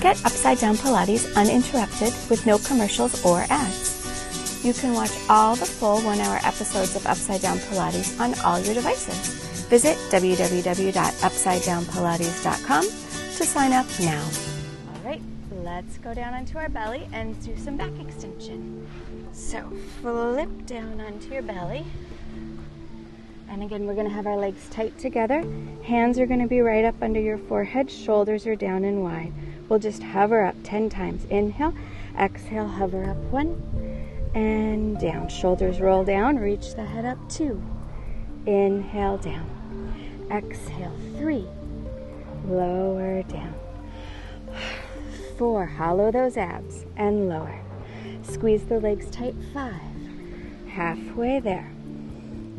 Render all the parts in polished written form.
Get Upside Down Pilates uninterrupted with no commercials or ads. You can watch all the full 1-hour episodes of Upside Down Pilates on all your devices. Visit www.upsidedownpilates.com to sign up now. All right, let's go down onto our belly and do some back extension. So flip down onto your belly. And again, we're going to have our legs tight together. Hands are going to be right up under your forehead. Shoulders are down and wide. We'll just hover up 10 times. Inhale, exhale, hover up 1, and down. Shoulders roll down, reach the head up 2. Inhale, down. Exhale, 3. Lower down. 4. Hollow those abs and lower. Squeeze the legs tight. 5. Halfway there.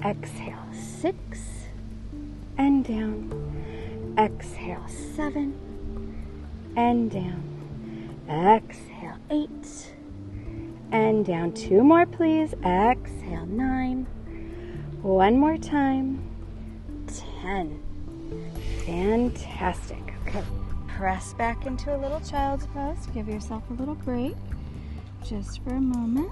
Exhale, 6. And down. Exhale, 7. And down. Exhale, 8. And down. 2 more, please. Exhale, 9. One more time. 10. Fantastic. Okay. Press back into a little child's pose. Give yourself a little break just for a moment.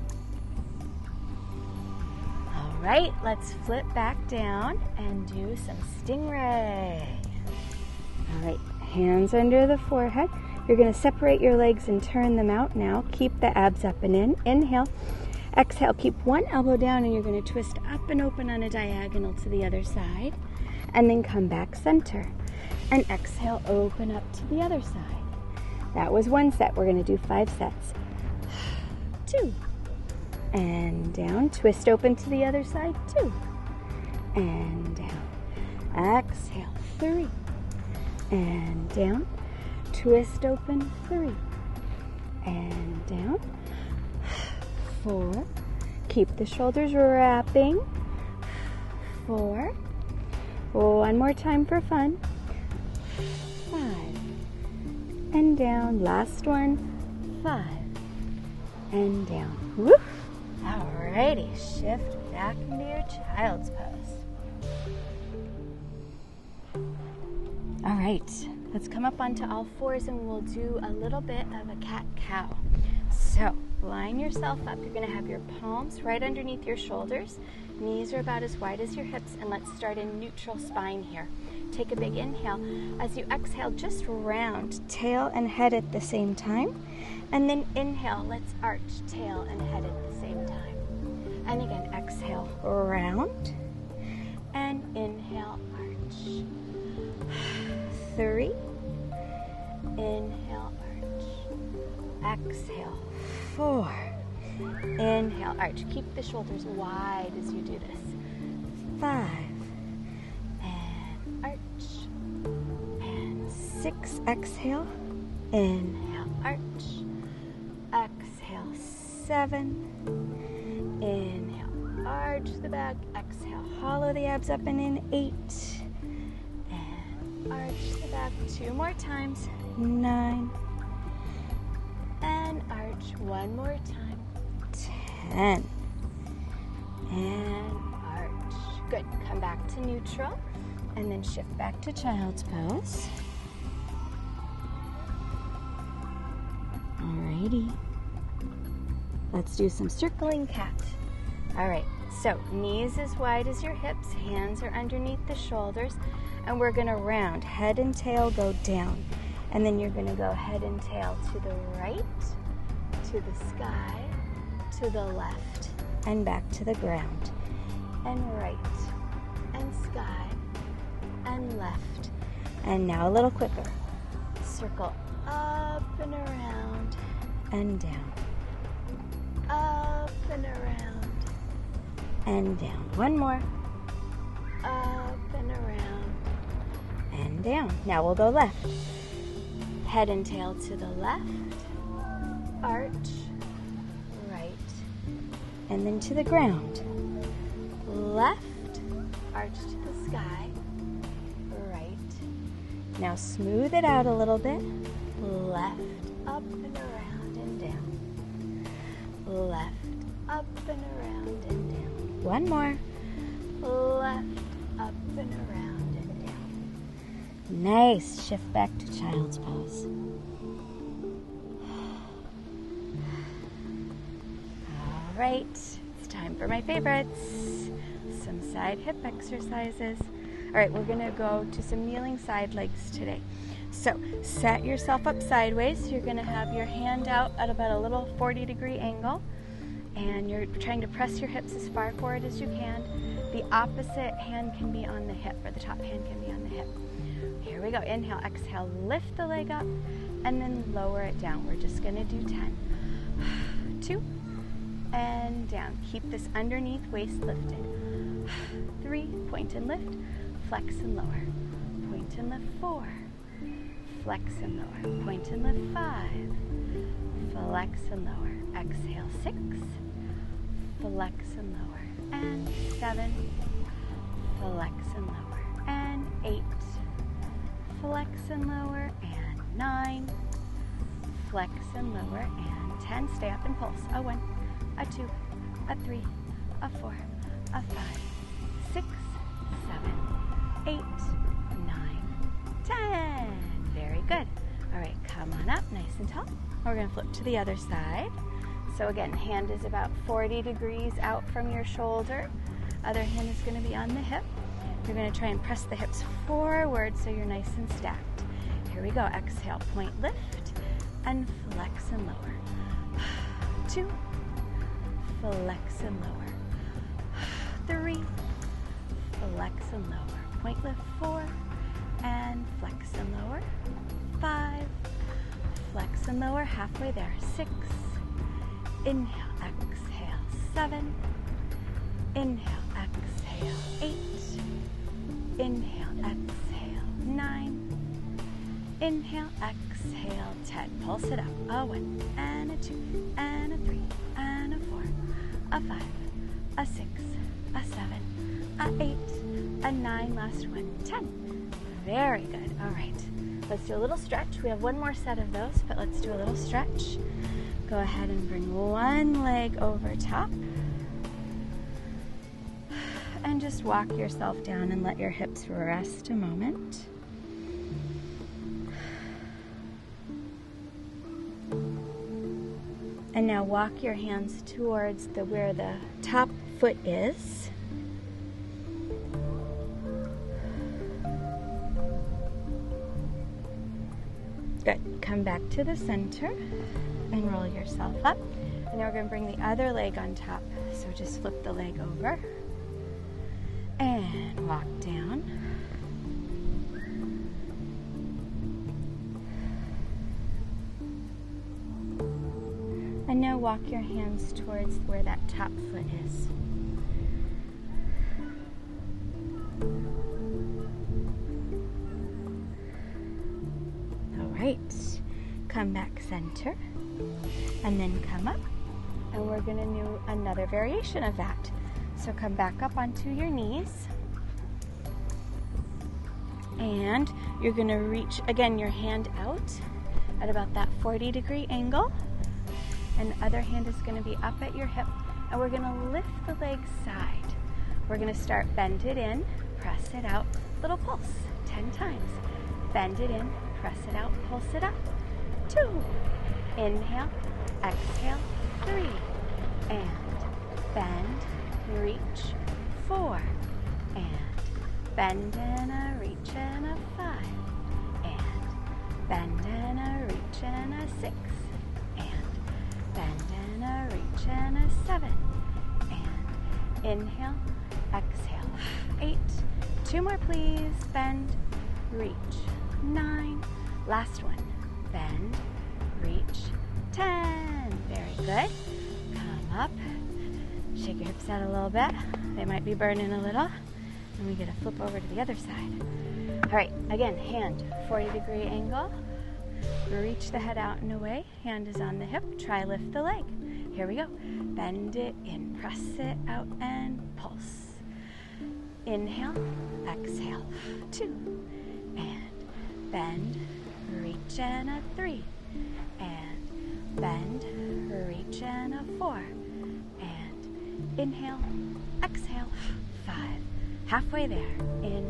All right, let's flip back down and do some Stingray. All right, hands under the forehead. You're going to separate your legs and turn them out now. Keep the abs up and in. Inhale. Exhale, keep one elbow down and you're going to twist up and open on a diagonal to the other side. And then come back center. And exhale, open up to the other side. That was 1 set. We're going to do 5 sets. 2. And down. Twist open to the other side. 2. And down. Exhale. 3. And down. Twist open. 3. And down. 4. Keep the shoulders wrapping. 4. One more time for fun. 5. And down. Last one. 5. And down. Woo! Alrighty. Shift back into your child's pose. Alright. Let's come up onto all fours and we'll do a little bit of a cat-cow. So, line yourself up. You're going to have your palms right underneath your shoulders. Knees are about as wide as your hips. And let's start in neutral spine here. Take a big inhale. As you exhale, just round tail and head at the same time. And then inhale, let's arch tail and head at the same time. And again, exhale, round. And inhale, arch. 3. Inhale, arch. Exhale, 4. Inhale, arch. Keep the shoulders wide as you do this. 5. And arch. And 6. Exhale. Inhale, arch. Exhale, 7. Inhale, arch the back. Exhale, hollow the abs up and in. 8. And arch the back. 2 more times. 9. And arch one more time. 10. And arch. Good. Come back to neutral. And then shift back to child's pose. Alrighty. Let's do some circling cat. Alright. So, knees as wide as your hips. Hands are underneath the shoulders. And we're going to round. Head and tail go down. And then you're going to go head and tail to the right, to the sky, to the left, and back to the ground. And right, and sky, and left. And now a little quicker. Circle up and around, and down. Up and around, and down. One more. Up and around, and down. Now we'll go left. Head and tail to the left, arch, right, and then to the ground. Left, arch to the sky, right. Now smooth it out a little bit. Left, up and around and down. Left, up and around and down. One more. Left, up and around and down. Nice. Shift back to child's pose. right, it's time for my favorites, some side hip exercises. All right, we're gonna go to some kneeling side legs today. So set yourself up sideways. You're gonna have your hand out at about a little 40-degree angle, and you're trying to press your hips as far forward as you can. The opposite hand can be on the hip, or the top hand can be on the hip. Here we go. Inhale, exhale, lift the leg up, and then lower it down. We're just gonna do 10. 2, and down. Keep this underneath waist lifted. 3, point and lift, flex and lower. Point and lift, 4, flex and lower. Point and lift, 5, flex and lower. Exhale, 6, flex and lower. And 7, flex and lower. And 8, flex and lower. And 9, flex and lower. And 10, stay up and pulse. A 1, a 2, a 3, a 4, a 5, 6, 7, 8, 9, 10. Very good. All right, come on up, nice and tall. We're gonna flip to the other side. So again, hand is about 40 degrees out from your shoulder. Other hand is gonna be on the hip. You're gonna try and press the hips forward so you're nice and stacked. Here we go, exhale, point, lift, and flex and lower. 2, flex and lower. 3, flex and lower. Point, lift, 4, and flex and lower. 5, flex and lower, halfway there. 6, inhale, exhale, 7, inhale, exhale, 8, inhale, exhale, 9, inhale, exhale, 10. Pulse it up. A 1, and a 2, and a 3, and a 4, a 5, a 6, a 7, a 8, a 9, last one, 10. Very good. All right, let's do a little stretch. We have one more set of those, but let's do a little stretch. Go ahead and bring one leg over top. And just walk yourself down and let your hips rest a moment. And now walk your hands towards where the top foot is. Good. Come back to the center and roll yourself up. And now we're going to bring the other leg on top. So just flip the leg over and walk down. And now walk your hands towards where that top foot is. All right, come back center, and then come up. And we're gonna do another variation of that. So come back up onto your knees. And you're gonna reach, again, your hand out at about that 40-degree angle. And the other hand is gonna be up at your hip. And we're gonna lift the leg side. We're gonna start, bend it in, press it out, little pulse, 10 times. Bend it in, press it out, pulse it up. 2, inhale, exhale, 3, and bend, reach, 4, and bend and a reach and a 5, and bend and a reach and a 6, and bend and a reach and a 7, and inhale, exhale, 8, 2 more please, bend, reach, 9, last one, bend, reach, 10, very good. Come up, shake your hips out a little bit, they might be burning a little, and we get a flip over to the other side. All right, again, hand, 40-degree angle, reach the head out and away, hand is on the hip, try lift the leg. Here we go, bend it in, press it out and pulse. Inhale, exhale, 2, and bend, reach and a 3, and bend, reach and a 4, and inhale, exhale, 5, halfway there, in,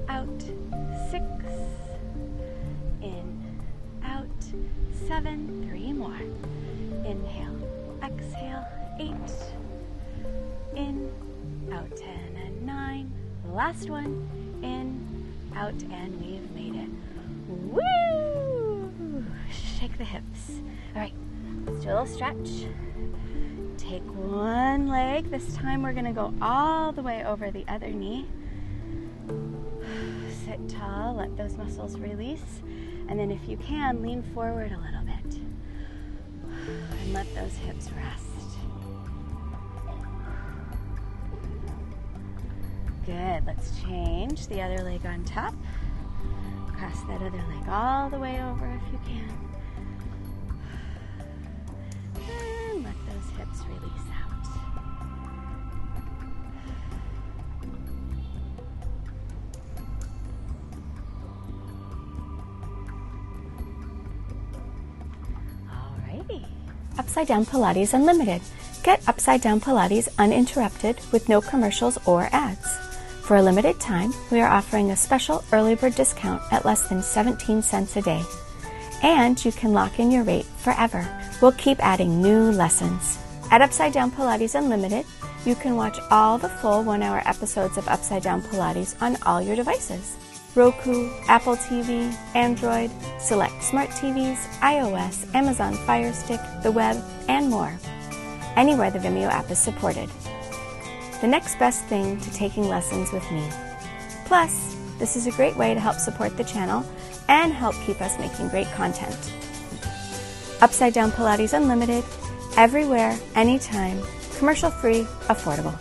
out, 6, in, out, 7, 3 more, inhale, exhale, 8, in, out 10 and 9, last one, in, out, and we've made it. Woo! Shake the hips. All right, let's do a little stretch. Take one leg. This time we're gonna go all the way over the other knee. Sit tall, let those muscles release. And then if you can, lean forward a little bit. And let those hips rest. Good, let's change the other leg on top. Cross that other leg all the way over if you can. And let those hips release out. Alrighty. Upside Down Pilates Unlimited. Get Upside Down Pilates uninterrupted with no commercials or ads. For a limited time, we are offering a special early bird discount at less than 17 cents a day. And you can lock in your rate forever. We'll keep adding new lessons. At Upside Down Pilates Unlimited, you can watch all the full 1-hour episodes of Upside Down Pilates on all your devices. Roku, Apple TV, Android, select smart TVs, iOS, Amazon Fire Stick, the web, and more. Anywhere the Vimeo app is supported. The next best thing to taking lessons with me. Plus, this is a great way to help support the channel and help keep us making great content. Upside Down Pilates Unlimited, everywhere, anytime, commercial-free, affordable.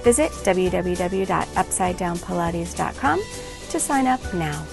Visit www.upsidedownpilates.com to sign up now.